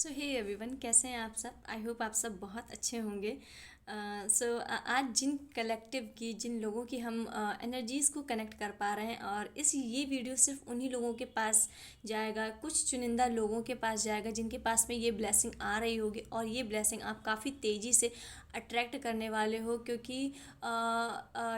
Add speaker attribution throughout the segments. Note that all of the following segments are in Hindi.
Speaker 1: सो हे एवरीवन, कैसे हैं आप सब। आई होप आप सब बहुत अच्छे होंगे। आज जिन लोगों की हम एनर्जीज़ को कनेक्ट कर पा रहे हैं, और ये वीडियो सिर्फ उन्हीं लोगों के पास जाएगा, कुछ चुनिंदा लोगों के पास जाएगा जिनके पास में ये ब्लेसिंग आ रही होगी, और ये ब्लेसिंग आप काफ़ी तेज़ी से अट्रैक्ट करने वाले हो। क्योंकि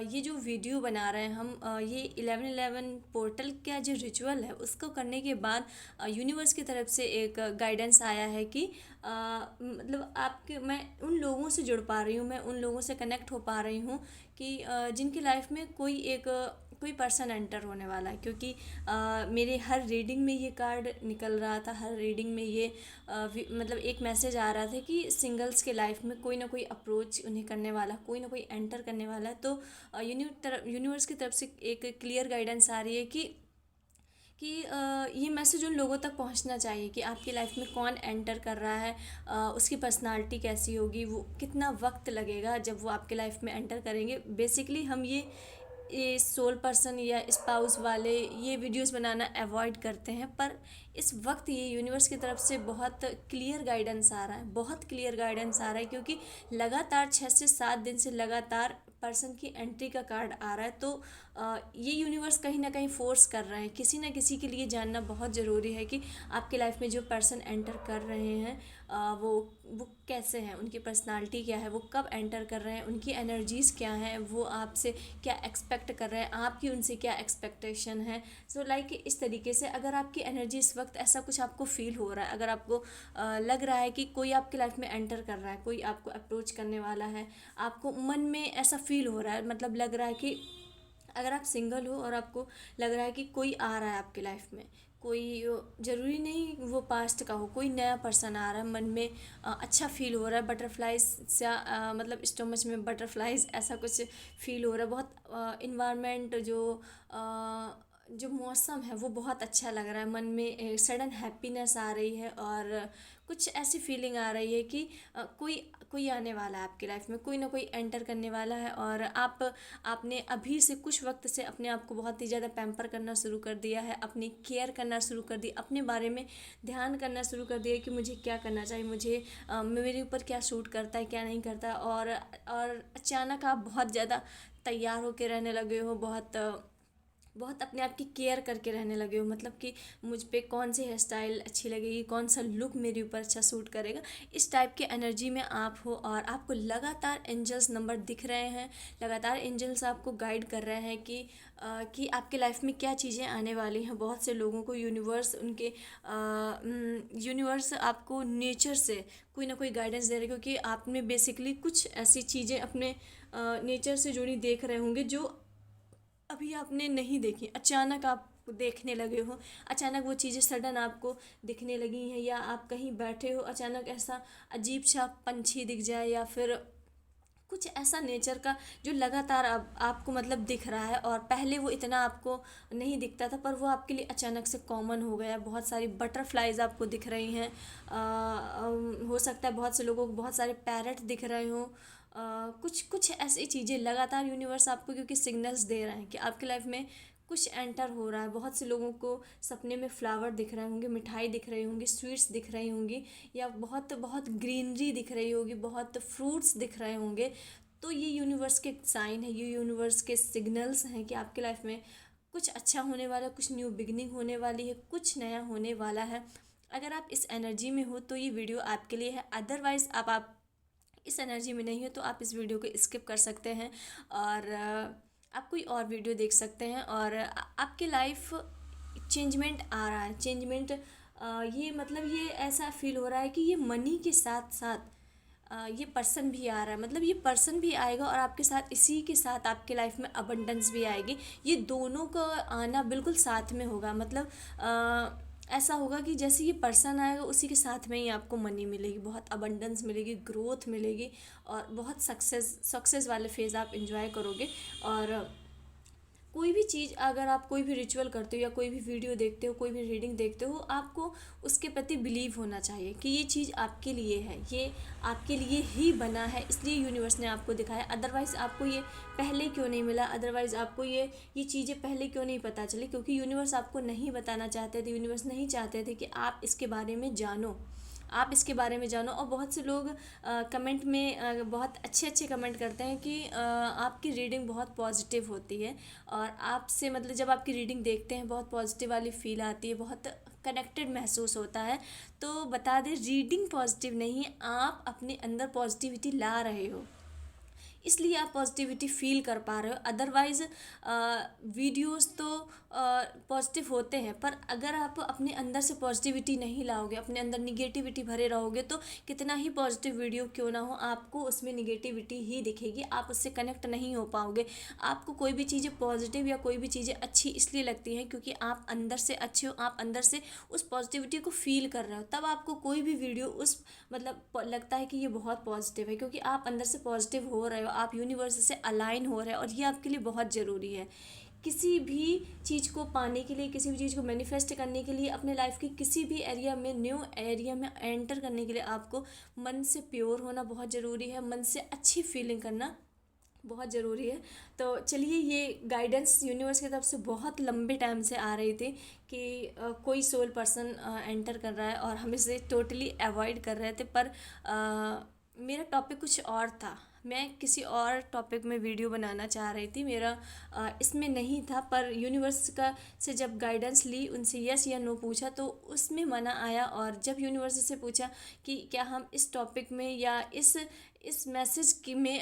Speaker 1: ये जो वीडियो बना रहे हैं हम, ये 11/11 पोर्टल का जो रिचुअल है उसको करने के बाद यूनिवर्स की तरफ से एक गाइडेंस आया है कि मतलब आपके मैं उन लोगों से जुड़ पा रही हूँ, मैं उन लोगों से कनेक्ट हो पा रही हूँ कि जिनकी लाइफ में कोई पर्सन एंटर होने वाला है। क्योंकि मेरे हर रीडिंग में ये कार्ड निकल रहा था, हर रीडिंग में ये मतलब एक मैसेज आ रहा था कि सिंगल्स के लाइफ में कोई ना कोई अप्रोच उन्हें करने वाला, कोई ना कोई एंटर करने वाला है। तो यूनिवर्स की तरफ से एक क्लियर गाइडेंस आ रही है कि ये मैसेज उन लोगों तक पहुंचना चाहिए कि आपकी लाइफ में कौन एंटर कर रहा है, उसकी पर्सनालिटी कैसी होगी, वो कितना वक्त लगेगा जब वो आपके लाइफ में एंटर करेंगे। बेसिकली हम ये सोल पर्सन या स्पाउस वाले ये वीडियोस बनाना अवॉइड करते हैं, पर इस वक्त ये यूनिवर्स की तरफ से बहुत क्लियर गाइडेंस आ रहा है, बहुत क्लियर गाइडेंस आ रहा है। क्योंकि लगातार 6 से 7 दिन से लगातार पर्सन की एंट्री का कार्ड आ रहा है। तो ये यूनिवर्स कहीं ना कहीं फोर्स कर रहे हैं, किसी ना किसी के लिए जानना बहुत ज़रूरी है कि आपके लाइफ में जो पर्सन एंटर कर रहे हैं वो कैसे हैं, उनकी पर्सनालिटी क्या है, वो कब एंटर कर रहे हैं, उनकी एनर्जीज़ क्या हैं, वो आपसे क्या एक्सपेक्ट कर रहे हैं, आपकी उनसे क्या एक्सपेक्टेशन है। सो लाइक इस तरीके से अगर आपकी एनर्जी इस वक्त ऐसा कुछ आपको फील हो रहा है, अगर आपको लग रहा है कि कोई आपकी लाइफ में एंटर कर रहा है, कोई आपको अप्रोच करने वाला है, आपको मन में ऐसा फील हो रहा है, मतलब लग रहा है कि अगर आप सिंगल हो और आपको लग रहा है कि कोई आ रहा है आपके लाइफ में, कोई ज़रूरी नहीं वो पास्ट का हो, कोई नया पर्सन आ रहा है, मन में अच्छा फील हो रहा है, बटरफ्लाइज सा मतलब स्टोमच में बटरफ्लाइज ऐसा कुछ फील हो रहा है। बहुत इन्वायरमेंट जो मौसम है वो बहुत अच्छा लग रहा है, मन में सडन हैप्पीनेस आ रही है, और कुछ ऐसी फीलिंग आ रही है कि कोई कोई आने वाला है आपकी लाइफ में, कोई ना कोई एंटर करने वाला है। और आपने अभी से कुछ वक्त से अपने आप को बहुत ही ज़्यादा पैम्पर करना शुरू कर दिया है, अपनी केयर करना शुरू कर दी, अपने बारे में ध्यान करना शुरू कर दिया कि मुझे क्या करना चाहिए, मुझे मेरे ऊपर क्या सूट करता है, क्या नहीं करता। और अचानक आप बहुत ज़्यादा तैयार होके रहने लगे हो, बहुत अपने आप की केयर करके रहने लगे हो। मतलब कि मुझ पे कौन सी हेयर स्टाइल अच्छी लगेगी, कौन सा लुक मेरे ऊपर अच्छा सूट करेगा, इस टाइप के एनर्जी में आप हो। और आपको लगातार एंजल्स नंबर दिख रहे हैं, लगातार एंजल्स आपको गाइड कर रहे हैं कि आपके लाइफ में क्या चीज़ें आने वाली हैं। बहुत से लोगों को यूनिवर्स आपको नेचर से कोई ना कोई गाइडेंस दे रहे हैं, क्योंकि आपने बेसिकली कुछ ऐसी चीज़ें अपने नेचर से जुड़ी देख रहे होंगे जो अभी आपने नहीं देखी, अचानक आप देखने लगे हो, अचानक वो चीज़ें सडन आपको दिखने लगी हैं, या आप कहीं बैठे हो अचानक ऐसा अजीब सा पंछी दिख जाए, या फिर कुछ ऐसा नेचर का जो लगातार आपको मतलब दिख रहा है, और पहले वो इतना आपको नहीं दिखता था, पर वो आपके लिए अचानक से कॉमन हो गया। बहुत सारी बटरफ्लाइज आपको दिख रही हैं, हो सकता है बहुत से लोगों को बहुत सारे पैरट दिख रहे हों। कुछ कुछ ऐसी चीज़ें लगातार यूनिवर्स आपको क्योंकि सिग्नल्स दे रहे हैं कि आपकी लाइफ में कुछ एंटर हो रहा है। बहुत से लोगों को सपने में फ्लावर दिख रहे होंगे, मिठाई दिख रही होंगी, स्वीट्स दिख रही होंगी, या बहुत बहुत ग्रीनरी दिख रही होगी, बहुत फ्रूट्स दिख रहे होंगे। तो ये यूनिवर्स के साइन है, ये यूनिवर्स के सिग्नल्स हैं कि आपकी लाइफ में कुछ अच्छा होने वाला है, कुछ न्यू बिगनिंग होने वाली है, कुछ नया होने वाला है। अगर आप इस एनर्जी में हो तो ये वीडियो आपके लिए है। अदरवाइज़ आप इस एनर्जी में नहीं हो तो आप इस वीडियो को स्किप कर सकते हैं, और आप कोई और वीडियो देख सकते हैं। और आपकी लाइफ चेंजमेंट आ रहा है, चेंजमेंट ये मतलब ये ऐसा फील हो रहा है कि ये मनी के साथ साथ ये पर्सन भी आ रहा है, मतलब ये पर्सन भी आएगा, और आपके साथ इसी के साथ आपके लाइफ में अबंडेंस भी आएगी। ये दोनों का आना बिल्कुल साथ में होगा, मतलब ऐसा होगा कि जैसे ये पर्सन आएगा उसी के साथ में ही आपको मनी मिलेगी, बहुत अबंडेंस मिलेगी, ग्रोथ मिलेगी, और बहुत सक्सेस वाले फेज़ आप इंजॉय करोगे। और कोई भी चीज़, अगर आप कोई भी रिचुअल करते हो या कोई भी वीडियो देखते हो, कोई भी रीडिंग देखते हो, आपको उसके प्रति बिलीव होना चाहिए कि ये चीज़ आपके लिए है, ये आपके लिए ही बना है, इसलिए यूनिवर्स ने आपको दिखाया। अदरवाइज़ आपको ये पहले क्यों नहीं मिला, अदरवाइज़ आपको ये चीज़ें पहले क्यों नहीं पता चली, क्योंकि यूनिवर्स आपको नहीं बताना चाहते थे, यूनिवर्स नहीं चाहते थे कि आप इसके बारे में जानो। आप इसके बारे में जानो। और बहुत से लोग कमेंट में बहुत अच्छे अच्छे कमेंट करते हैं कि आपकी रीडिंग बहुत पॉजिटिव होती है, और आपसे मतलब जब आपकी रीडिंग देखते हैं बहुत पॉजिटिव वाली फील आती है, बहुत कनेक्टेड महसूस होता है। तो बता दें, रीडिंग पॉजिटिव नहीं, आप अपने अंदर पॉजिटिविटी ला रहे हो, इसलिए आप पॉजिटिविटी फील कर पा रहे हो। अदरवाइज़ वीडियोस तो पॉजिटिव होते हैं, पर अगर आप अपने अंदर से पॉजिटिविटी नहीं लाओगे, अपने अंदर निगेटिविटी भरे रहोगे, तो कितना ही पॉजिटिव वीडियो क्यों ना हो, आपको उसमें निगेटिविटी ही दिखेगी, आप उससे कनेक्ट नहीं हो पाओगे। आपको कोई भी चीज़ें पॉजिटिव या कोई भी चीज़ें अच्छी इसलिए लगती हैं क्योंकि आप अंदर से अच्छे हो, आप अंदर से उस पॉजिटिविटी को फील कर रहे हो, तब आपको कोई भी वीडियो उस मतलब लगता है कि ये बहुत पॉजिटिव है, क्योंकि आप अंदर से पॉजिटिव हो रहे हो, आप यूनिवर्स से अलाइन हो रहे हो, और ये आपके लिए बहुत ज़रूरी है। किसी भी चीज़ को पाने के लिए, किसी भी चीज़ को मैनिफेस्ट करने के लिए, अपने लाइफ की किसी भी एरिया में, न्यू एरिया में एंटर करने के लिए आपको मन से प्योर होना बहुत ज़रूरी है, मन से अच्छी फीलिंग करना बहुत ज़रूरी है। तो चलिए, ये गाइडेंस यूनिवर्स की तरफ से बहुत लंबे टाइम से आ रही थी कि कोई सोल पर्सन एंटर कर रहा है और हम इसे टोटली अवॉइड कर रहे थे, पर मेरा टॉपिक कुछ और था। मैं किसी और टॉपिक में वीडियो बनाना चाह रही थी, मेरा इसमें नहीं था, पर यूनिवर्स का से जब गाइडेंस ली, उनसे यस या नो पूछा, तो उसमें मना आया। और जब यूनिवर्स से पूछा कि क्या हम इस टॉपिक में या इस मैसेज की में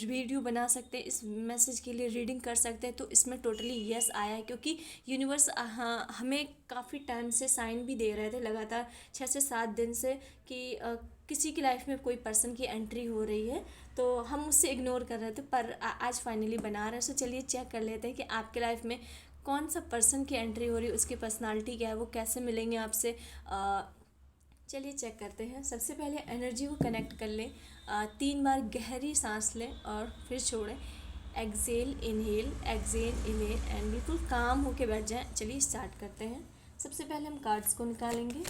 Speaker 1: वीडियो बना सकते हैं, इस मैसेज के लिए रीडिंग कर सकते हैं, तो इसमें टोटली यस आया है, क्योंकि यूनिवर्स हमें काफ़ी टाइम से साइन भी दे रहे थे, लगातार 6 से 7 दिन से, कि किसी की लाइफ में कोई पर्सन की एंट्री हो रही है, तो हम उससे इग्नोर कर रहे थे, पर आज फाइनली बना रहे हैं। सो चलिए चेक कर लेते हैं कि आपके लाइफ में कौन सा पर्सन की एंट्री हो रही है, उसकी पर्सनालिटी क्या है, वो कैसे मिलेंगे आपसे। चलिए चेक करते हैं। सबसे पहले एनर्जी को कनेक्ट कर लें, 3 बार गहरी सांस लें और फिर छोड़ें। Exhale inhale, exhale inhale, and बिल्कुल काम होके बैठ जाएं। चलिए स्टार्ट करते हैं। सबसे पहले हम कार्ड्स को निकालेंगे।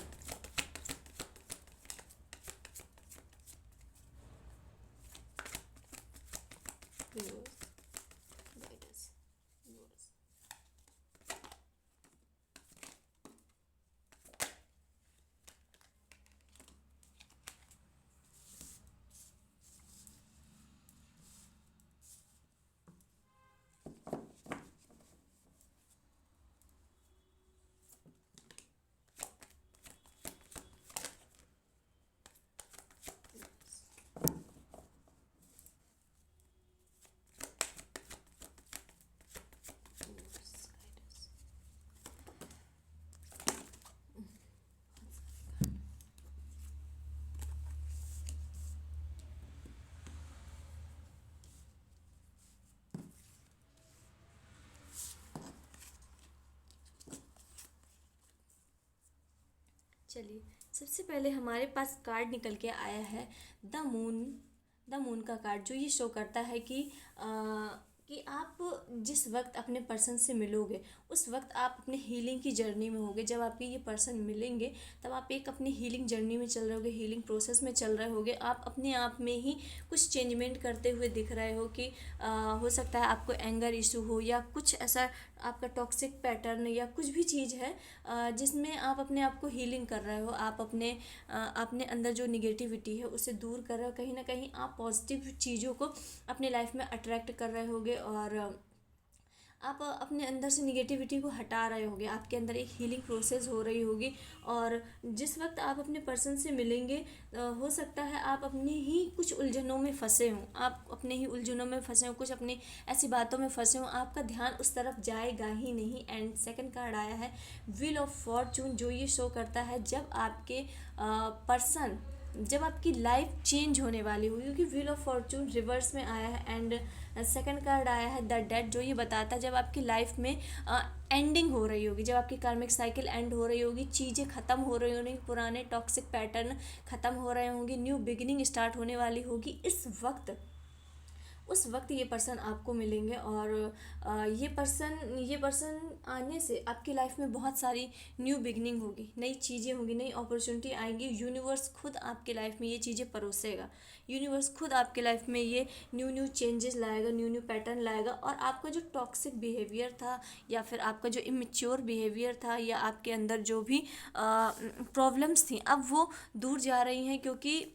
Speaker 1: चलिए, सबसे पहले हमारे पास कार्ड निकल के आया है द मून। द मून का कार्ड जो ये शो करता है कि आप जिस वक्त अपने पर्सन से मिलोगे, उस वक्त आप अपने हीलिंग की जर्नी में होगे। जब आपके ये पर्सन मिलेंगे, तब आप एक अपनी हीलिंग जर्नी में चल रहे होगे, हीलिंग प्रोसेस में चल रहे होगे। आप अपने आप में ही कुछ चेंजमेंट करते हुए दिख रहे हो कि हो सकता है आपको एंगर इशू हो, या कुछ ऐसा आपका टॉक्सिक पैटर्न या कुछ भी चीज़ है जिसमें आप अपने आप को हीलिंग कर रहे हो। आप अपने अंदर जो निगेटिविटी है उसे दूर कर रहे हो। कहीं ना कहीं आप पॉजिटिव चीज़ों को अपने लाइफ में अट्रैक्ट कर रहे होगे, और आप अपने अंदर से निगेटिविटी को हटा रहे होगे। आपके अंदर एक हीलिंग प्रोसेस हो रही होगी, और जिस वक्त आप अपने पर्सन से मिलेंगे, हो सकता है आप अपनी ही कुछ उलझनों में फंसे हों, आप अपने ही उलझनों में फंसे हों, कुछ अपनी ऐसी बातों में फंसे हों, आपका ध्यान उस तरफ जाएगा ही नहीं। एंड सेकंड कार्ड आया है व्हील ऑफ फॉर्चून, जो ये शो करता है जब आपकी लाइफ चेंज होने वाली होगी, क्योंकि व्हील ऑफ फॉर्चून रिवर्स में आया है। एंड सेकंड कार्ड आया है द डेड, जो ये बताता है जब आपकी लाइफ में एंडिंग हो रही होगी, जब आपकी कार्मिक साइकिल एंड हो रही होगी, चीज़ें ख़त्म हो रही होंगी, पुराने टॉक्सिक पैटर्न ख़त्म हो रहे होंगे, न्यू बिगिनिंग स्टार्ट होने वाली होगी। उस वक्त ये पर्सन आपको मिलेंगे। और ये पर्सन आने से आपकी लाइफ में बहुत सारी न्यू बिगनिंग होगी, नई चीज़ें होंगी, नई अपॉर्चुनिटी आएंगी। यूनिवर्स खुद आपके लाइफ में ये चीज़ें परोसेगा। यूनिवर्स खुद आपके लाइफ में ये न्यू न्यू चेंजेस लाएगा, न्यू न्यू पैटर्न लाएगा। और आपका जो टॉक्सिक बिहेवियर था, या फिर आपका जो इमेच्योर बिहेवियर था, या आपके अंदर जो भी प्रॉब्लम्स थी, अब वो दूर जा रही हैं, क्योंकि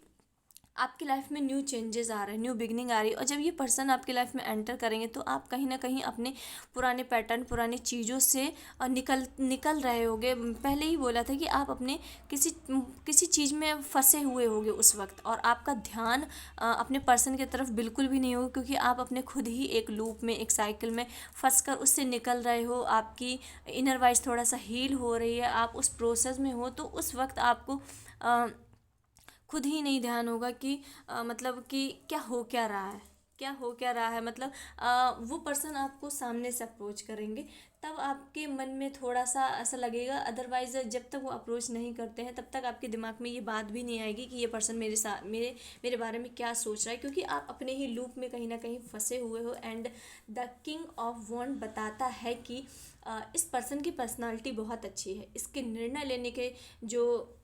Speaker 1: आपकी लाइफ में न्यू चेंजेस आ रहे हैं, न्यू बिगनिंग आ रही है। और जब ये पर्सन आपकी लाइफ में एंटर करेंगे तो आप कहीं ना कहीं अपने पुराने पैटर्न, पुरानी चीज़ों से निकल रहे होगे। पहले ही बोला था कि आप अपने किसी चीज़ में फंसे हुए होगे उस वक्त, और आपका ध्यान अपने पर्सन की तरफ बिल्कुल भी नहीं होगा, क्योंकि आप अपने खुद ही एक लूप में, एक साइकिल में फंस कर उससे निकल रहे हो। आपकी इनर वाइज थोड़ा सा हील हो रही है, आप उस प्रोसेस में हो। तो उस वक्त आपको खुद ही नहीं ध्यान होगा कि मतलब कि क्या रहा है, क्या हो क्या रहा है। मतलब वो पर्सन आपको सामने से अप्रोच करेंगे, तब आपके मन में थोड़ा सा ऐसा लगेगा। अदरवाइज जब तक वो अप्रोच नहीं करते हैं, तब तक आपके दिमाग में ये बात भी नहीं आएगी कि ये पर्सन मेरे साथ मेरे बारे में क्या सोच रहा है, क्योंकि आप अपने ही लूप में कहीं ना कहीं फंसे हुए हो। एंड द किंग ऑफ वॉन्ड बताता है कि इस पर्सन की पर्सनालिटी बहुत अच्छी है, इसके निर्णय लेने के जो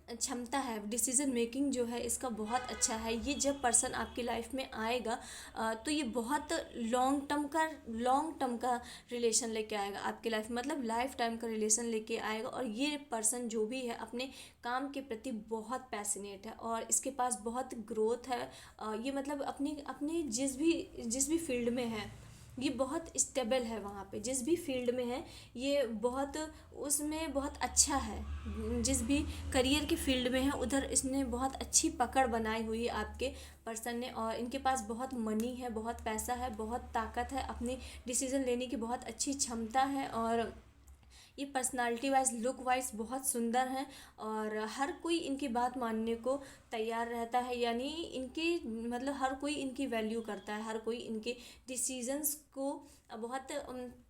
Speaker 1: क्षमता है, डिसीजन मेकिंग जो है इसका बहुत अच्छा है। ये जब पर्सन आपकी लाइफ में आएगा तो ये बहुत लॉन्ग टर्म का रिलेशन लेके आएगा आपकी लाइफ में, मतलब लाइफ टाइम का रिलेशन लेके आएगा। और ये पर्सन जो भी है अपने काम के प्रति बहुत पैशनेट है, और इसके पास बहुत ग्रोथ है। ये मतलब अपनी अपनी जिस भी फील्ड में है, ये बहुत स्टेबल है वहाँ पे। जिस भी फील्ड में है ये बहुत उसमें बहुत अच्छा है। जिस भी करियर की फील्ड में है उधर इसने बहुत अच्छी पकड़ बनाई हुई है आपके पर्सन ने। और इनके पास बहुत मनी है, बहुत पैसा है, बहुत ताकत है, अपने डिसीजन लेने की बहुत अच्छी क्षमता है। और ये पर्सनालिटी वाइज, लुक वाइज बहुत सुंदर हैं, और हर कोई इनकी बात मानने को तैयार रहता है। यानी इनके मतलब हर कोई इनकी वैल्यू करता है, हर कोई इनके डिसीजंस को बहुत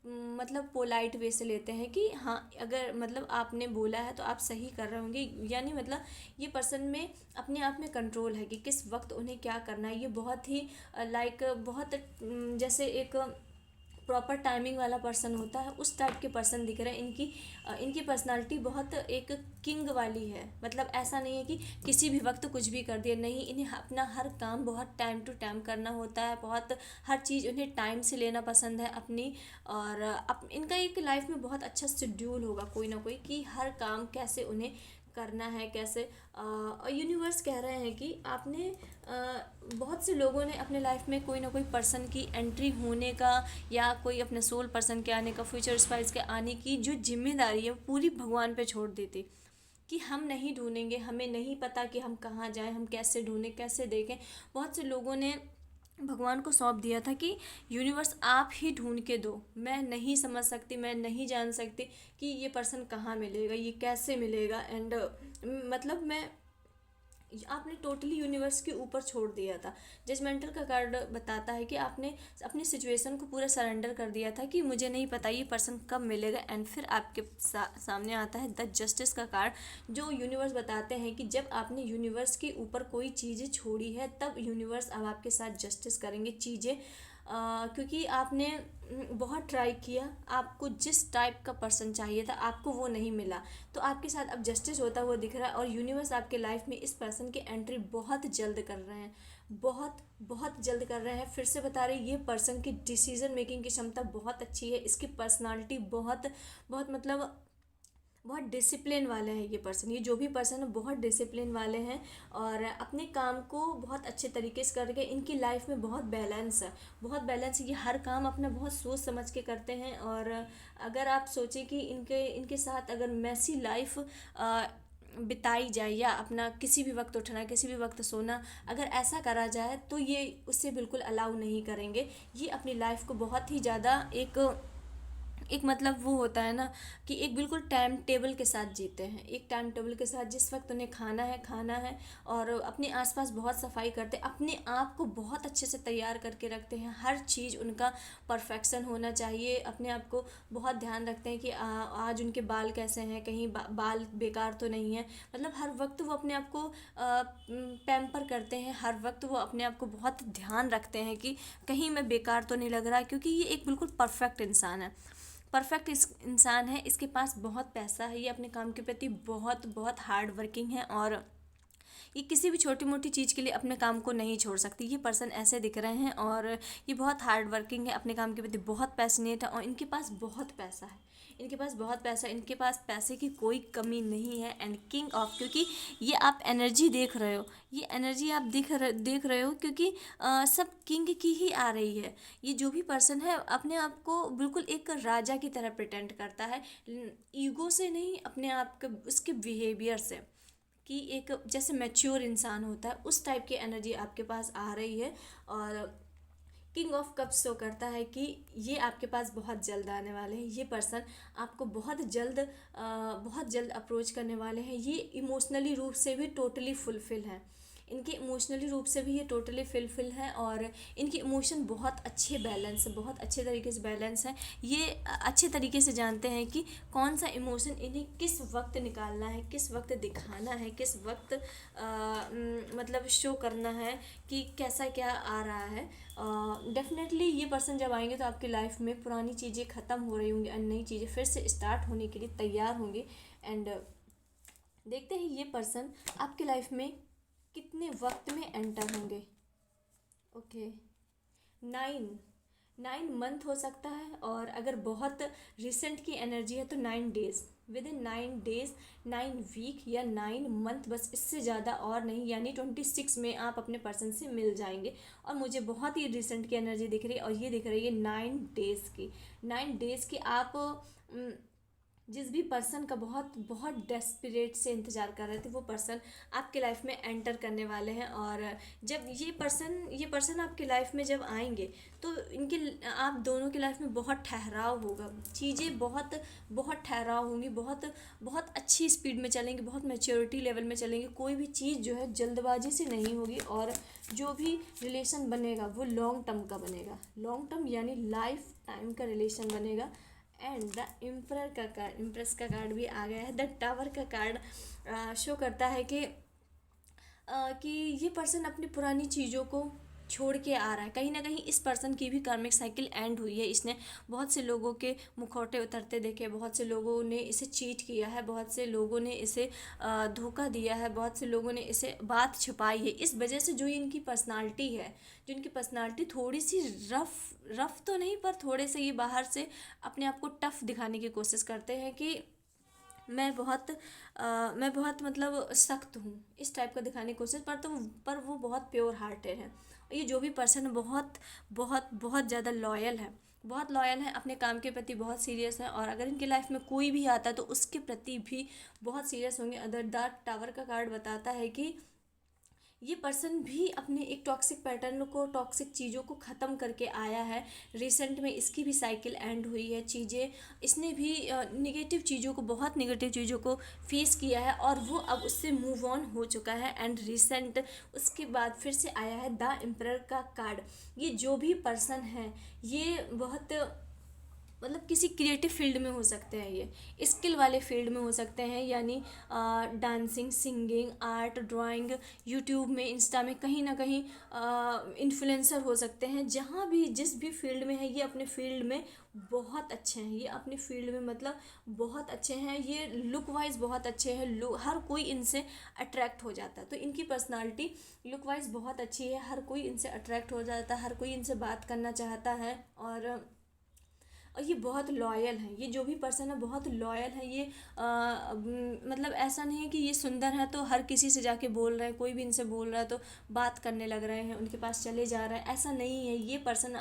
Speaker 1: मतलब पोलाइट वे से लेते हैं कि हाँ, अगर मतलब आपने बोला है तो आप सही कर रहे होंगे। यानी मतलब ये पर्सन में अपने आप में कंट्रोल है कि किस वक्त उन्हें क्या करना है। ये बहुत ही बहुत जैसे एक प्रॉपर टाइमिंग वाला पर्सन होता है, उस टाइप के पर्सन दिख रहे हैं। इनकी पर्सनालिटी बहुत एक किंग वाली है। मतलब ऐसा नहीं है कि किसी भी वक्त कुछ भी कर दिया, नहीं, इन्हें अपना हर काम बहुत टाइम टू टाइम करना होता है। बहुत हर चीज़ उन्हें टाइम से लेना पसंद है अपनी। और इनका एक लाइफ में बहुत अच्छा शेड्यूल होगा कोई ना कोई, कि हर काम कैसे उन्हें करना है, कैसे। और यूनिवर्स कह रहे हैं कि आपने बहुत से लोगों ने अपने लाइफ में कोई ना कोई पर्सन की एंट्री होने का, या कोई अपने सोल पर्सन के आने का, फ्यूचर स्पाइस के आने की जो जिम्मेदारी है पूरी भगवान पे छोड़ देती, कि हम नहीं ढूंढेंगे, हमें नहीं पता कि हम कहाँ जाएं, हम कैसे ढूंढें, कैसे देखें। बहुत से लोगों ने भगवान को सौंप दिया था कि यूनिवर्स आप ही ढूंढ के दो, मैं नहीं समझ सकती, मैं नहीं जान सकती कि ये पर्सन कहाँ मिलेगा, ये कैसे मिलेगा। एंड मतलब मैं आपने टोटली यूनिवर्स के ऊपर छोड़ दिया था। जजमेंटल का कार्ड बताता है कि आपने अपनी सिचुएशन को पूरा सरेंडर कर दिया था कि मुझे नहीं पता ये पर्सन कब मिलेगा। एंड फिर आपके सामने आता है द जस्टिस का कार्ड, जो यूनिवर्स बताते हैं कि जब आपने यूनिवर्स के ऊपर कोई चीज़ें छोड़ी है, तब यूनिवर्स अब आपके साथ जस्टिस करेंगे चीज़ें। क्योंकि आपने बहुत ट्राई किया, आपको जिस टाइप का पर्सन चाहिए था आपको वो नहीं मिला, तो आपके साथ अब जस्टिस होता हुआ दिख रहा है। और यूनिवर्स आपके लाइफ में इस पर्सन की एंट्री बहुत जल्द कर रहे हैं, बहुत बहुत जल्द कर रहे हैं। फिर से बता रहे, ये पर्सन की डिसीजन मेकिंग की क्षमता बहुत अच्छी है, इसकी पर्सनालिटी बहुत बहुत मतलब बहुत डिसिप्लिन वाले हैं ये पर्सन। ये जो भी पर्सन है बहुत डिसिप्लिन वाले हैं, और अपने काम को बहुत अच्छे तरीके से करके इनकी लाइफ में बहुत बैलेंस है, बहुत बैलेंस है। ये हर काम अपना बहुत सोच समझ के करते हैं। और अगर आप सोचें कि इनके साथ अगर मैसी लाइफ बिताई जाए, या अपना किसी भी वक्त उठना, किसी भी वक्त सोना, अगर ऐसा करा जाए तो ये उससे बिल्कुल अलाउ नहीं करेंगे। ये अपनी लाइफ को बहुत ही ज़्यादा एक एक मतलब वो होता है ना कि एक बिल्कुल टाइम टेबल के साथ जीते हैं, एक टाइम टेबल के साथ जिस वक्त उन्हें खाना है और अपने आसपास बहुत सफाई करते हैं, अपने आप को बहुत अच्छे से तैयार करके रखते हैं, हर चीज़ उनका परफेक्शन होना चाहिए, अपने आप को बहुत ध्यान रखते हैं कि आज उनके बाल कैसे हैं, कहीं बाल बेकार तो नहीं है, मतलब हर वक्त वो अपने आप को पैम्पर करते हैं, हर वक्त वो अपने आप को बहुत ध्यान रखते हैं कि कहीं मैं बेकार तो नहीं लग रहा, क्योंकि ये एक बिल्कुल परफेक्ट इंसान है, परफेक्ट इस इंसान है, इसके पास बहुत पैसा है, ये अपने काम के प्रति बहुत बहुत हार्ड वर्किंग है और ये किसी भी छोटी मोटी चीज़ के लिए अपने काम को नहीं छोड़ सकती। ये पर्सन ऐसे दिख रहे हैं और ये बहुत हार्ड वर्किंग है, अपने काम के प्रति बहुत पैशनेट है और इनके पास बहुत पैसा है, इनके पास बहुत पैसा, इनके पास पैसे की कोई कमी नहीं है। एंड किंग ऑफ, क्योंकि ये आप एनर्जी देख रहे हो, ये एनर्जी आप देख रहे हो क्योंकि सब किंग की ही आ रही है। ये जो भी पर्सन है अपने आप को बिल्कुल एक राजा की तरह प्रिटेंड करता है, ईगो से नहीं, अपने आप के उसके बिहेवियर से, कि एक जैसे मैच्योर इंसान होता है उस टाइप की एनर्जी आपके पास आ रही है। और किंग ऑफ कप्स शो करता है कि ये आपके पास बहुत जल्द आने वाले हैं, ये पर्सन आपको बहुत जल्द अप्रोच करने वाले हैं। ये इमोशनली रूप से भी टोटली फुलफिल है, इनके इमोशनली रूप से भी ये टोटली फुलफिल है और इनके इमोशन बहुत अच्छे बैलेंस, बहुत अच्छे तरीके से बैलेंस है। ये अच्छे तरीके से जानते हैं कि कौन सा इमोशन इन्हें किस वक्त निकालना है, किस वक्त दिखाना है, किस वक्त मतलब शो करना है कि कैसा क्या आ रहा है। डेफिनेटली ये पर्सन जब आएंगे तो आपकी लाइफ में पुरानी चीज़ें ख़त्म हो रही होंगी और नई चीज़ें फिर से स्टार्ट होने के लिए तैयार होंगे। एंड देखते हैं ये पर्सन आपकी लाइफ में कितने वक्त में एंटर होंगे। ओके, 9 मंथ हो सकता है और अगर बहुत रिसेंट की एनर्जी है तो 9 days, within 9 days, 9 week या 9 मंथ, बस इससे ज़्यादा और नहीं, यानी 26 में आप अपने पर्सन से मिल जाएंगे। और मुझे बहुत ही रिसेंट की एनर्जी दिख रही है और ये दिख रही है 9 डेज़ की, 9 डेज़ की। आप जिस भी पर्सन का बहुत बहुत डेस्परेट से इंतज़ार कर रहे थे वो पर्सन आपके लाइफ में एंटर करने वाले हैं। और जब ये पर्सन आपकी लाइफ में जब आएंगे तो इनके आप दोनों की लाइफ में बहुत ठहराव होगा, चीज़ें बहुत बहुत ठहराव होंगी, बहुत बहुत अच्छी स्पीड में चलेंगे, बहुत मैच्योरिटी लेवल में चलेंगे, कोई भी चीज़ जो है जल्दबाजी से नहीं होगी। और जो भी रिलेशन बनेगा वो लॉन्ग टर्म का बनेगा, लॉन्ग टर्म यानी लाइफ टाइम का रिलेशन बनेगा। एंड द इम्प्रेस का कार्ड भी आ गया है। द टावर का कार्ड शो करता है कि ये पर्सन अपनी पुरानी चीज़ों को छोड़ के आ रहा है, कहीं ना कहीं इस पर्सन की भी कार्मिक साइकिल एंड हुई है। इसने बहुत से लोगों के मुखौटे उतरते देखे, बहुत से लोगों ने इसे चीट किया है, बहुत से लोगों ने इसे धोखा दिया है, बहुत से लोगों ने इसे बात छुपाई है। इस वजह से जो इनकी पर्सनालिटी है, जो इनकी पर्सनालिटी थोड़ी सी रफ तो नहीं, पर थोड़े से ये बाहर से अपने आप को टफ दिखाने की कोशिश करते हैं कि मैं बहुत मतलब सख्त हूँ, इस टाइप का दिखाने की कोशिश, पर वो बहुत प्योर हार्टेड है। और ये जो भी पर्सन बहुत बहुत बहुत ज़्यादा लॉयल है, बहुत लॉयल है, अपने काम के प्रति बहुत सीरियस है। और अगर इनके लाइफ में कोई भी आता है तो उसके प्रति भी बहुत सीरियस होंगे। अदर द टावर का कार्ड बताता है कि ये पर्सन भी अपने एक टॉक्सिक पैटर्न को, टॉक्सिक चीज़ों को ख़त्म करके आया है। रिसेंट में इसकी भी साइकिल एंड हुई है, चीज़ें इसने भी निगेटिव चीज़ों को, बहुत निगेटिव चीज़ों को फेस किया है और वो अब उससे मूव ऑन हो चुका है। एंड रिसेंट उसके बाद फिर से आया है द एम्परर का कार्ड। ये जो भी पर्सन है ये बहुत मतलब किसी क्रिएटिव फील्ड में हो सकते हैं, ये स्किल वाले फील्ड में हो सकते हैं, यानी dancing, singing, art, drawing, YouTube में, इंस्टा में, कहीं ना कहीं इन्फ्लुएंसर हो सकते हैं। जहाँ भी जिस भी फील्ड में है ये अपने फील्ड में बहुत अच्छे हैं, ये अपने फील्ड में मतलब बहुत अच्छे हैं, ये लुक वाइज बहुत अच्छे हैं, हर कोई इनसे अट्रैक्ट हो जाता है। तो इनकी पर्सनालिटी लुक वाइज बहुत अच्छी है, हर कोई इनसे अट्रैक्ट हो जाता है, हर कोई इनसे बात करना चाहता है। और ये बहुत लॉयल है, ये जो भी पर्सन है बहुत लॉयल है। ये मतलब ऐसा नहीं है कि ये सुंदर है तो हर किसी से जाके बोल रहे हैं, कोई भी इनसे बोल रहा है तो बात करने लग रहे हैं, उनके पास चले जा रहे हैं, ऐसा नहीं है। ये पर्सन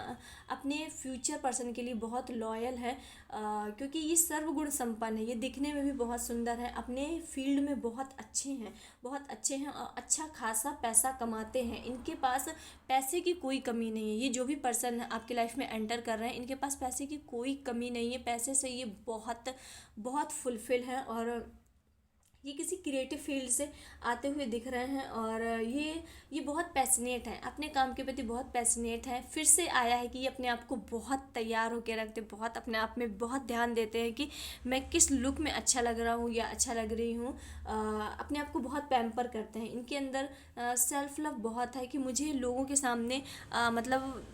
Speaker 1: अपने फ्यूचर पर्सन के लिए बहुत लॉयल है, क्योंकि ये सर्वगुण संपन्न है, ये दिखने में भी बहुत सुंदर है, अपने फील्ड में बहुत अच्छे हैं, बहुत अच्छे हैं और अच्छा खासा पैसा कमाते हैं। इनके पास पैसे की कोई कमी नहीं है। ये जो भी पर्सन आपकी लाइफ में एंटर कर रहे हैं इनके पास पैसे की कोई कोई कमी नहीं है, पैसे से ये बहुत बहुत फुलफिल है। और ये किसी क्रिएटिव फील्ड से आते हुए दिख रहे हैं, और ये बहुत पैशनेट हैं, अपने काम के प्रति बहुत पैशनेट हैं। फिर से आया है कि ये अपने आप को बहुत तैयार होकर रखते, बहुत अपने आप में बहुत ध्यान देते हैं कि मैं किस लुक में अच्छा लग रहा हूँ या अच्छा लग रही हूँ। अपने आप को बहुत पैम्पर करते हैं। इनके अंदर सेल्फ लव बहुत है कि मुझे लोगों के सामने मतलब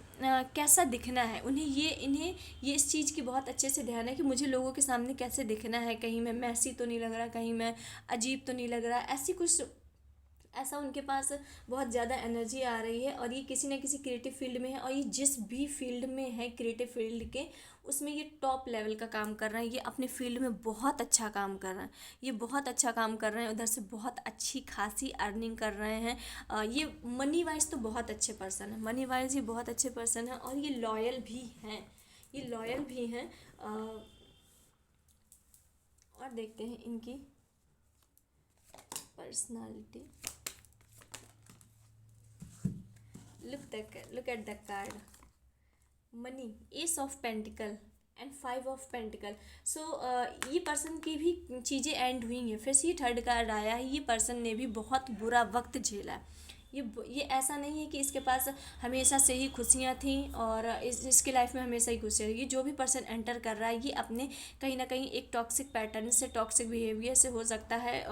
Speaker 1: कैसा दिखना है। इन्हें ये इस चीज़ की बहुत अच्छे से ध्यान है कि मुझे लोगों के सामने कैसे दिखना है, कहीं मैं मैसी तो नहीं लग रहा, कहीं मैं अजीब तो नहीं लग रहा, ऐसी कुछ ऐसा उनके पास बहुत ज़्यादा एनर्जी आ रही है। और ये किसी न किसी क्रिएटिव फील्ड में है, और ये जिस भी फील्ड में है क्रिएटिव फील्ड के, उसमें ये टॉप लेवल का काम कर रहे हैं। ये अपने फील्ड में बहुत अच्छा काम कर रहे हैं, ये बहुत अच्छा काम कर रहे हैं, उधर से बहुत अच्छी खासी अर्निंग कर रहे हैं। ये मनी वाइज तो बहुत अच्छे पर्सन है, मनी वाइज ये बहुत अच्छे पर्सन है, और ये लॉयल भी हैं, ये लॉयल भी हैं। और देखते हैं इनकी personality. look at the card. Money, ace of pentacles and 5 of pentacles. So ये पर्सन की भी चीज़ें एंड हुई हैं। फिर से ये थर्ड कार्ड आया है, ये पर्सन ने भी बहुत बुरा वक्त झेला है। ये ऐसा नहीं है कि इसके पास हमेशा से ही खुशियाँ थी और इसकी लाइफ में हमेशा ही खुशियाँ रहेगी। जो भी पर्सन एंटर कर रहा है, ये अपने कहीं ना कहीं एक टॉक्सिक पैटर्न से, टॉक्सिक बिहेवियर से हो सकता है,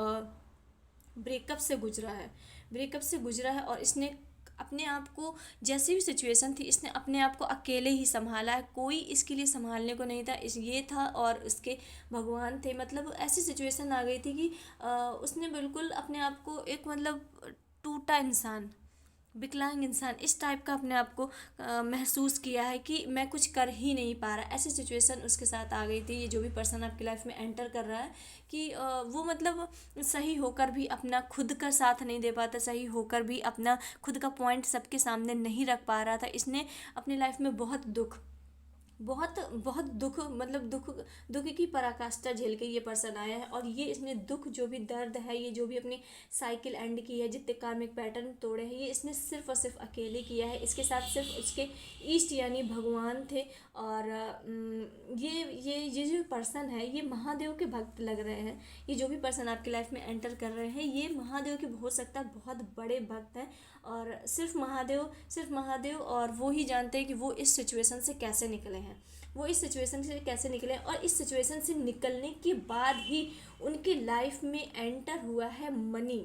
Speaker 1: ब्रेकअप से गुजरा है, ब्रेकअप से गुजरा है। और इसने अपने आप को, जैसी भी सिचुएशन थी, इसने अपने आप को अकेले ही संभाला है। कोई इसके लिए संभालने को नहीं था, इस ये था और उसके भगवान थे। मतलब ऐसी सिचुएशन आ गई थी कि उसने बिल्कुल अपने आप को एक मतलब टूटा इंसान, विकलांग इंसान, इस टाइप का अपने आप को महसूस किया है कि मैं कुछ कर ही नहीं पा रहा। ऐसी सिचुएशन उसके साथ आ गई थी। ये जो भी पर्सन आपकी लाइफ में एंटर कर रहा है कि वो मतलब सही होकर भी अपना खुद का साथ नहीं दे पाता, सही होकर भी अपना खुद का पॉइंट सबके सामने नहीं रख पा रहा था। इसने अपनी लाइफ में बहुत दुख, बहुत बहुत दुख, मतलब दुख की पराकाष्ठा झेल के ये पर्सन आया है। और ये इसने दुख, जो भी दर्द है, ये जो भी अपनी साइकिल एंड की है, जितने कार्मिक पैटर्न तोड़े हैं, ये इसने सिर्फ और सिर्फ अकेले किया है। इसके साथ सिर्फ उसके ईष्ट यानी भगवान थे। और ये जो पर्सन है, ये महादेव के भक्त लग रहे हैं। ये जो भी पर्सन आपकी लाइफ में एंटर कर रहे हैं, ये महादेव के हो सकता है बहुत बड़े भक्त हैं। और सिर्फ महादेव और वो ही जानते हैं कि वो इस सिचुएशन से कैसे निकले हैं, वो इस सिचुएशन से कैसे निकले। और इस सिचुएशन से निकलने के बाद ही उनकी लाइफ में एंटर हुआ है मनी।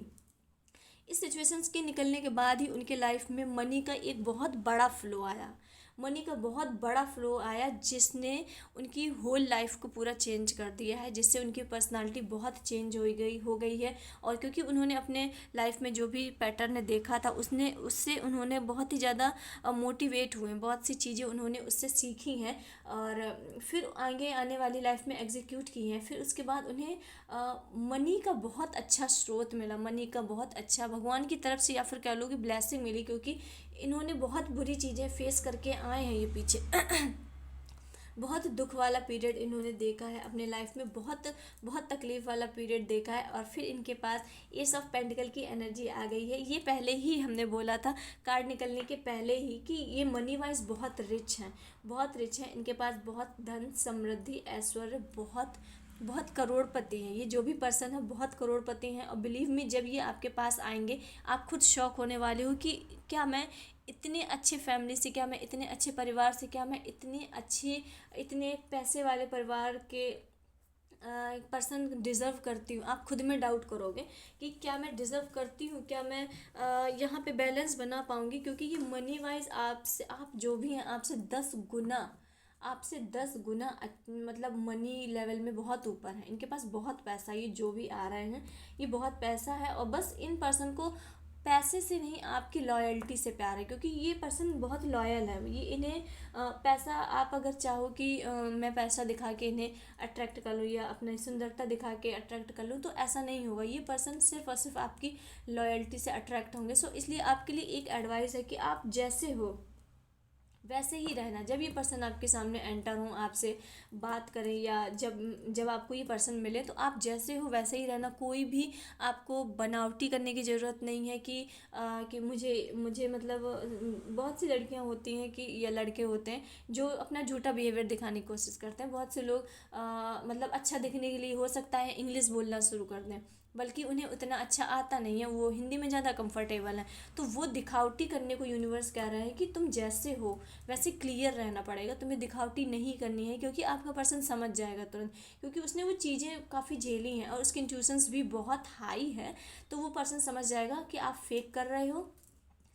Speaker 1: इस सिचुएशंस के निकलने के बाद ही उनके लाइफ में मनी का एक बहुत बड़ा फ्लो आया, मनी का बहुत बड़ा फ्लो आया, जिसने उनकी होल लाइफ को पूरा चेंज कर दिया है, जिससे उनकी पर्सनालिटी बहुत चेंज हो गई है। और क्योंकि उन्होंने अपने लाइफ में जो भी पैटर्न देखा था, उससे उन्होंने बहुत ही ज़्यादा मोटिवेट हुए, बहुत सी चीज़ें उन्होंने उससे सीखी हैं और फिर आगे आने वाली लाइफ में एग्जीक्यूट की हैं। फिर उसके बाद उन्हें मनी का बहुत अच्छा स्रोत मिला, मनी का बहुत अच्छा भगवान की तरफ से या फिर कह लो कि ब्लेसिंग मिली, क्योंकि इन्होंने बहुत बुरी चीज़ें फेस करके आए हैं ये पीछे। बहुत दुख वाला पीरियड इन्होंने देखा है अपने लाइफ में, बहुत बहुत तकलीफ़ वाला पीरियड देखा है। और फिर इनके पास एस ऑफ पेंटिकल की एनर्जी आ गई है। ये पहले ही हमने बोला था कार्ड निकलने के पहले ही कि ये मनी वाइज बहुत रिच हैं, बहुत रिच हैं। इनके पास बहुत धन, समृद्धि, ऐश्वर्य, बहुत बहुत करोड़पति हैं। ये जो भी पर्सन है बहुत करोड़पति हैं। और बिलीव मी, जब ये आपके पास आएंगे आप खुद शॉक होने वाले हो कि क्या मैं इतने अच्छे फैमिली से, क्या मैं इतने अच्छे परिवार से, क्या मैं इतने पैसे वाले परिवार के पर्सन डिज़र्व करती हूँ। आप खुद में डाउट करोगे कि क्या मैं डिज़र्व करती हूँ, क्या मैं यहाँ पे बैलेंस बना पाऊँगी। क्योंकि ये मनी वाइज आपसे, आप जो भी हैं आपसे 10 गुना मतलब मनी लेवल में बहुत ऊपर है। इनके पास बहुत पैसा, ये जो भी आ रहे हैं ये बहुत पैसा है। और बस इन पर्सन को पैसे से नहीं, आपकी लॉयल्टी से प्यार है, क्योंकि ये पर्सन बहुत लॉयल है। ये इन्हें पैसा, आप अगर चाहो कि मैं पैसा दिखा के इन्हें अट्रैक्ट कर लूँ या अपनी सुंदरता दिखा के अट्रैक्ट कर लूँ, तो ऐसा नहीं होगा। ये पर्सन सिर्फ और सिर्फ आपकी लॉयल्टी से अट्रैक्ट होंगे। सो इसलिए आपके लिए एक एडवाइस है कि आप जैसे हो वैसे ही रहना। जब ये पर्सन आपके सामने एंटर हो, आपसे बात करें, या जब जब आपको ये पर्सन मिले, तो आप जैसे हो वैसे ही रहना। कोई भी आपको बनावटी करने की ज़रूरत नहीं है कि कि मुझे मुझे मतलब बहुत सी लड़कियां होती हैं कि या लड़के होते हैं जो अपना झूठा बिहेवियर दिखाने की कोशिश करते हैं। बहुत से लोग मतलब अच्छा दिखने के लिए हो सकता है इंग्लिश बोलना शुरू कर दें, बल्कि उन्हें उतना अच्छा आता नहीं है, वो हिंदी में ज़्यादा कंफर्टेबल है। तो वो दिखावटी करने को यूनिवर्स कह रहा है कि तुम जैसे हो वैसे क्लियर रहना पड़ेगा, तुम्हें दिखावटी नहीं करनी है, क्योंकि आपका पर्सन समझ जाएगा तुरंत, क्योंकि उसने वो चीज़ें काफ़ी झेली हैं और उसके इंट्यूशंस भी बहुत हाई है। तो वो पर्सन समझ जाएगा कि आप फेक कर रहे हो,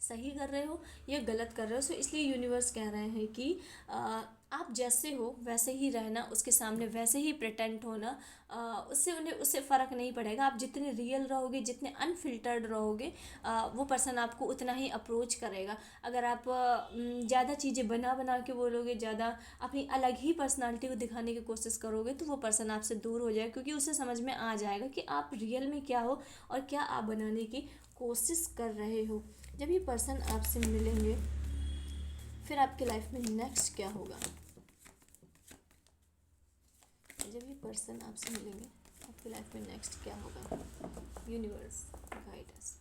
Speaker 1: सही कर रहे हो, या गलत कर रहे हो। सो इसलिए यूनिवर्स कह रहे हैं कि आप जैसे हो वैसे ही रहना, उसके सामने वैसे ही प्रिटेंड होना। उससे फ़र्क नहीं पड़ेगा। आप जितने रियल रहोगे, जितने अनफिल्टर्ड रहोगे, वो पर्सन आपको उतना ही अप्रोच करेगा। अगर आप ज़्यादा चीज़ें बना बना के बोलोगे, ज़्यादा अपनी अलग ही पर्सनालिटी को दिखाने की कोशिश करोगे, तो वो पर्सन आपसे दूर हो जाएगा, क्योंकि उसे समझ में आ जाएगा कि आप रियल में क्या हो और क्या आप बनाने की कोशिश कर रहे हो। जब ये पर्सन आपसे मिलेंगे, फिर आपके लाइफ में नेक्स्ट क्या होगा? जब ये पर्सन आपसे मिलेंगे, आपकी लाइफ में नेक्स्ट क्या होगा? Universe guide us.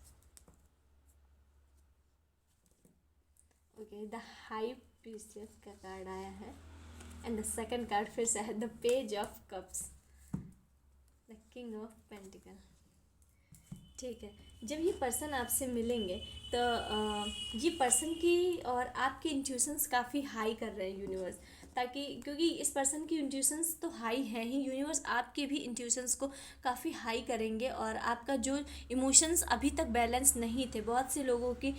Speaker 1: Okay, the high priestess का कार्ड आया है, एंड द सेकंड कार्ड फिर से है the page of cups, the king of pentacle. ठीक है, जब ये पर्सन आपसे मिलेंगे, तो ये पर्सन की और आपके इंट्यूशंस काफ़ी हाई कर रहे हैं यूनिवर्स, ताकि क्योंकि इस पर्सन की इंट्यूशंस तो हाई हैं ही, यूनिवर्स आपके भी इंट्यूशंस को काफ़ी हाई करेंगे। और आपका जो इमोशंस अभी तक बैलेंस नहीं थे, बहुत से लोगों की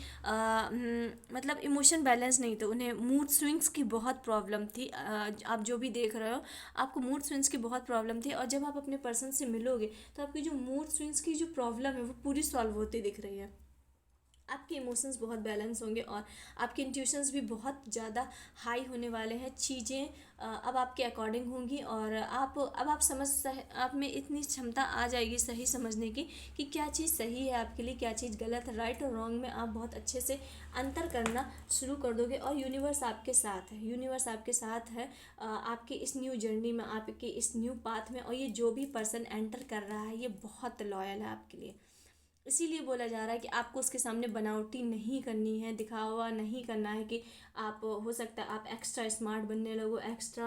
Speaker 1: मतलब इमोशन बैलेंस नहीं थे, उन्हें मूड स्विंग्स की बहुत प्रॉब्लम थी। आप जो भी देख रहे हो, आपको मूड स्विंग्स की बहुत प्रॉब्लम थी, और जब आप अपने पर्सन से मिलोगे, तो आपकी जो मूड स्विंग्स की जो प्रॉब्लम है वो पूरी सॉल्व होती दिख रही है। आपके इमोशंस बहुत बैलेंस होंगे, और आपके इंट्यूशंस भी बहुत ज़्यादा हाई होने वाले हैं। चीज़ें अब आपके अकॉर्डिंग होंगी, और अब आप आप में इतनी क्षमता आ जाएगी सही समझने की कि क्या चीज़ सही है आपके लिए, क्या चीज़ गलत है। राइट और रॉन्ग में आप बहुत अच्छे से अंतर करना शुरू कर दोगे, और यूनिवर्स आपके साथ है। यूनिवर्स आपके साथ है आपके इस न्यू जर्नी में, आपके इस न्यू पाथ में। और ये जो भी पर्सन एंटर कर रहा है, ये बहुत लॉयल है आपके लिए। इसीलिए बोला जा रहा है कि आपको उसके सामने बनावटी नहीं करनी है, दिखावा नहीं करना है कि आप, हो सकता है आप एक्स्ट्रा स्मार्ट बनने लगो, एक्स्ट्रा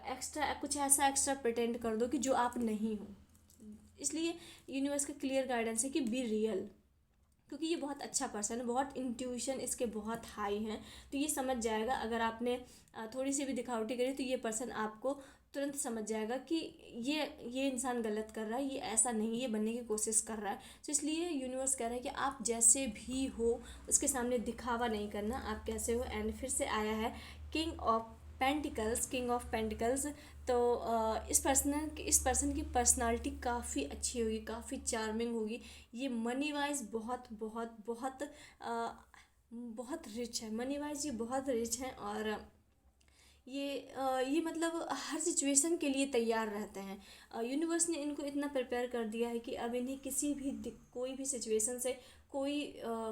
Speaker 1: एक्स्ट्रा कुछ ऐसा एक्स्ट्रा प्रिटेंड कर दो कि जो आप नहीं हो। इसलिए यूनिवर्स का क्लियर गाइडेंस है कि बी रियल, क्योंकि ये बहुत अच्छा पर्सन है, बहुत इंट्यूशन इसके बहुत हाई हैं। तो ये समझ जाएगा, अगर आपने थोड़ी सी भी दिखावटी करी, तो ये पर्सन आपको तुरंत समझ जाएगा कि ये इंसान गलत कर रहा है, ये ऐसा नहीं, ये बनने की कोशिश कर रहा है। तो इसलिए यूनिवर्स कह रहा है कि आप जैसे भी हो, उसके सामने दिखावा नहीं करना, आप कैसे हो। एंड फिर से आया है king of pentacles, king of pentacles. तो इस पर्सन की पर्सनालिटी काफ़ी अच्छी होगी, काफ़ी चार्मिंग होगी। ये मनी वाइज बहुत बहुत बहुत बहुत रिच है। मनी वाइज ये बहुत रिच है, और ये मतलब हर सिचुएशन के लिए तैयार रहते हैं। यूनिवर्स ने इनको इतना प्रिपेयर कर दिया है कि अब इन्हें किसी भी कोई भी सिचुएशन से कोई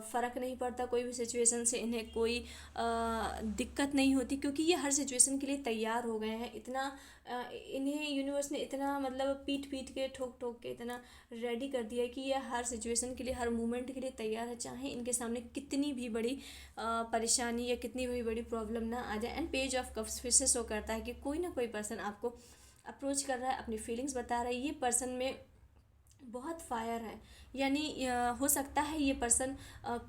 Speaker 1: फ़र्क नहीं पड़ता, कोई भी सिचुएशन से इन्हें कोई दिक्कत नहीं होती, क्योंकि ये हर सिचुएशन के लिए तैयार हो गए हैं। इतना इन्हें यूनिवर्स ने इतना मतलब पीट पीट के, ठोक ठोक के इतना रेडी कर दिया है कि ये हर सिचुएशन के लिए, हर मोमेंट के लिए तैयार है, चाहे इनके सामने कितनी भी बड़ी परेशानी या कितनी भी बड़ी प्रॉब्लम ना आ जाए। एंड पेज ऑफ कप्स फिर से शो करता है कि कोई ना कोई पर्सन आपको अप्रोच कर रहा है, अपनी फीलिंग्स बता रहा है। ये पर्सन में बहुत फायर है, यानी हो सकता है ये पर्सन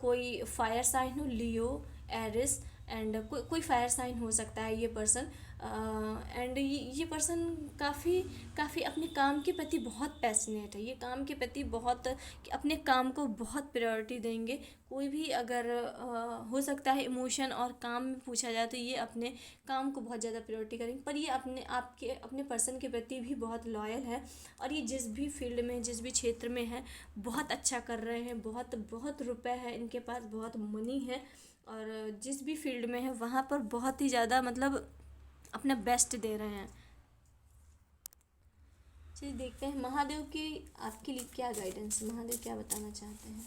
Speaker 1: कोई फायर साइन हो, लियो, एरिस, एंड कोई फायर साइन हो सकता है ये पर्सन। एंड ये पर्सन काफ़ी काफ़ी अपने काम के प्रति बहुत पैशनेट है। ये काम के प्रति बहुत, अपने काम को बहुत प्रायोरिटी देंगे। कोई भी अगर हो सकता है इमोशन और काम में पूछा जाए, तो ये अपने काम को बहुत ज़्यादा प्रायोरिटी करेंगे। पर ये अपने पर्सन के प्रति भी बहुत लॉयल है, और ये जिस भी फील्ड में, जिस भी क्षेत्र में है, बहुत अच्छा कर रहे हैं। बहुत बहुत रुपए है इनके पास, बहुत मनी है, और जिस भी फील्ड में है वहाँ पर बहुत ही ज़्यादा मतलब अपना बेस्ट दे रहे हैं। चलिए देखते हैं महादेव की आपके लिए क्या गाइडेंस, महादेव क्या बताना चाहते हैं।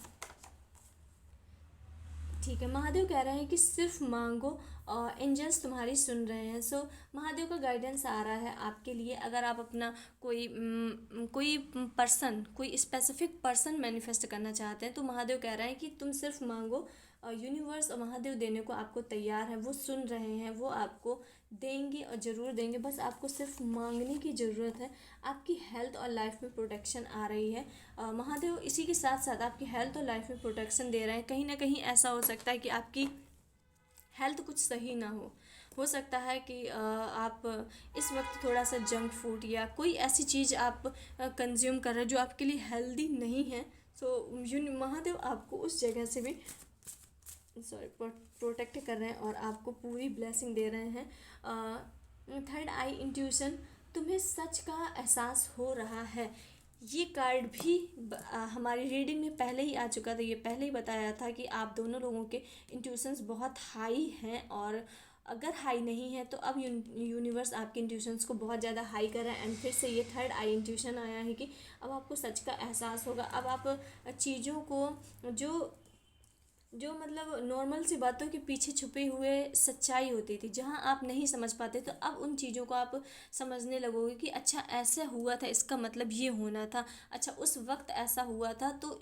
Speaker 1: ठीक है, महादेव कह रहे हैं कि सिर्फ मांगो एंजल्स तुम्हारी सुन रहे हैं। सो महादेव का गाइडेंस आ रहा है आपके लिए। अगर आप अपना कोई पर्सन, कोई स्पेसिफिक पर्सन मैनिफेस्ट करना चाहते हैं तो महादेव कह रहे हैं कि तुम सिर्फ मांगो, यूनिवर्स और महादेव देने को आपको तैयार हैं, वो सुन रहे हैं, वो आपको देंगे और ज़रूर देंगे। बस आपको सिर्फ मांगने की ज़रूरत है। आपकी हेल्थ और लाइफ में प्रोटेक्शन आ रही है। महादेव इसी के साथ साथ आपकी हेल्थ और लाइफ में प्रोटेक्शन दे रहे हैं। कहीं ना कहीं ऐसा हो सकता है कि आपकी हेल्थ कुछ सही ना हो सकता है कि आप इस वक्त थोड़ा सा जंक फूड या कोई ऐसी चीज़ आप कंज्यूम कर रहे हो जो आपके लिए हेल्दी नहीं है। सो महादेव आपको उस जगह से भी प्रोटेक्ट कर रहे हैं और आपको पूरी ब्लेसिंग दे रहे हैं। थर्ड आई इंट्यूशन, तुम्हें सच का एहसास हो रहा है। ये कार्ड भी हमारी रीडिंग में पहले ही आ चुका था। ये पहले ही बताया था कि आप दोनों लोगों के इंट्यूशंस बहुत हाई हैं, और अगर हाई नहीं है तो अब यूनिवर्स आपके इंट्यूशंस को बहुत ज़्यादा हाई कर रहा है। एंड फिर से ये थर्ड आई इंट्यूशन आया है कि अब आपको सच का एहसास होगा। अब आप चीज़ों को जो मतलब नॉर्मल सी बातों के पीछे छुपे हुए सच्चाई होती थी, जहां आप नहीं समझ पाते, तो अब उन चीज़ों को आप समझने लगोगे कि अच्छा ऐसा हुआ था, इसका मतलब ये होना था, अच्छा उस वक्त ऐसा हुआ था तो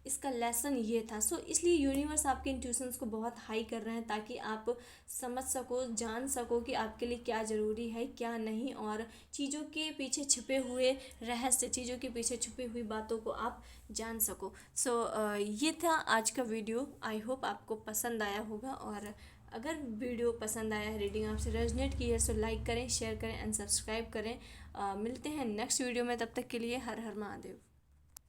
Speaker 1: इसका लेसन ये था। सो इसलिए यूनिवर्स आपके इंट्यूशंस को बहुत हाई कर रहे हैं ताकि आप समझ सको, जान सको कि आपके लिए क्या ज़रूरी है क्या नहीं, और चीज़ों के पीछे छुपे हुए रहस्य, चीज़ों के पीछे छुपी हुई बातों को आप जान सको। सो ये था आज का वीडियो। आई होप आपको पसंद आया होगा, और अगर वीडियो पसंद आया है, रीडिंग आपसे रेजोनेट की है, सो लाइक करें, शेयर करें एंड सब्सक्राइब करें। मिलते हैं नेक्स्ट वीडियो में, तब तक के लिए हर हर महादेव।